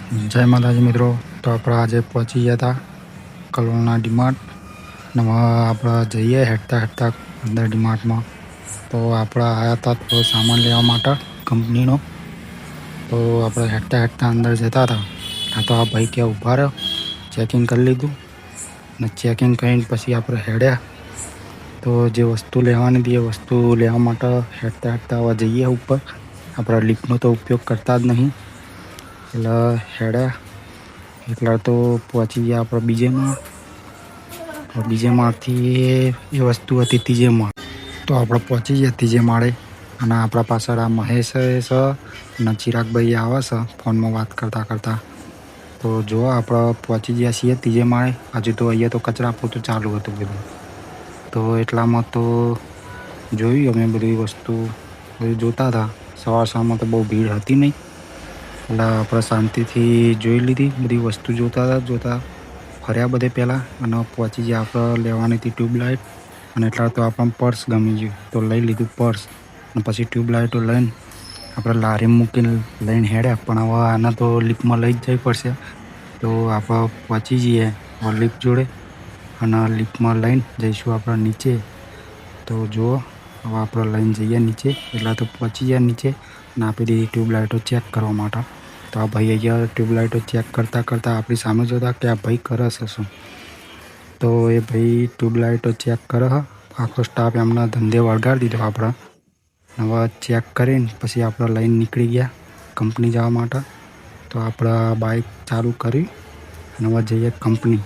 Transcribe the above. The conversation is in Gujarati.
જય માતાજી મિત્રો. તો આપણે આજે પહોંચી ગયા હતા કલોલના ડીમાર્ટ ને હવે આપણે જઈએ હેઠતા હેઠતા અંદર ડીમાર્ટમાં. તો આપણે આવ્યા હતા થોડો સામાન લેવા માટે કંપનીનો. તો આપણે હેઠતા હેઠતા અંદર જતા હતા. તો આ ભાઈ ક્યાં ઊભા રહ્યો, ચેકિંગ કરી લીધું ને ચેકિંગ કરીને પછી આપણે હેડ્યા. તો જે વસ્તુ લેવાની હતી એ વસ્તુ લેવા માટે હેઠતા હેઠતા હવે જઈએ ઉપર. આપણે લિફ્ટનો તો ઉપયોગ કરતા જ નહીં એટલે હેડ્યા. એટલા તો પહોંચી ગયા આપણે બીજે માળ. બીજે માળથી એ વસ્તુ હતી ત્રીજે માળ. તો આપણે પહોંચી ગયા ત્રીજે માળે અને આપણા પાછળ આ મહેશ છે અને ચિરાગભાઈ આવે છે ફોનમાં વાત કરતાં કરતાં. તો જો આપણે પહોંચી ગયા છીએ ત્રીજે માળે. હજુ તો અહીંયા તો કચરા પોતું ચાલુ હતું બધું. તો એટલામાં તો જોયું અમે બધી વસ્તુ બધું જોતા હતા. સવારમાં તો બહુ ભીડ હતી નહીં એટલે આપણે શાંતિથી જોઈ લીધી બધી વસ્તુ. જોતા ફર્યા બધે પહેલાં અને પહોંચી ગયા આપણે લેવાની હતી ટ્યુબલાઇટ. અને એટલા તો આપણને પર્સ ગમી ગયું તો લઈ લીધું પર્સ. અને પછી ટ્યુબલાઇટો લઈને આપણે લારી મૂકીને લઈને હેડ્યા. પણ હવે આને તો લિફ્ટમાં લઈ જ જવી પડશે. તો આપણે પહોંચી જઈએ હવે લિફ્ટ જોડે અને લિફ્ટમાં લઈને જઈશું આપણે નીચે. તો જુઓ હવે આપણે લઈને જઈએ નીચે. એટલા તો પહોંચી ગયા નીચે અને આપી દીધી ટ્યુબલાઇટો ચેક કરવા માટે. તો આ ભાઈ અહીંયા ટ્યુબલાઇટો ચેક કરતાં આપણી સામે જોતા કે આ ભાઈ કરે છે શું. તો એ ભાઈ ટ્યુબલાઇટો ચેક કરે છે. આખો સ્ટાફ એમના ધંધે વળગાડી દીધો આપણે. હવે ચેક કરીને પછી આપણે લઈને નીકળી ગયા કંપની જવા માટે. તો આપણે બાઇક ચાલુ કરી અને હવે જઈએ કંપની.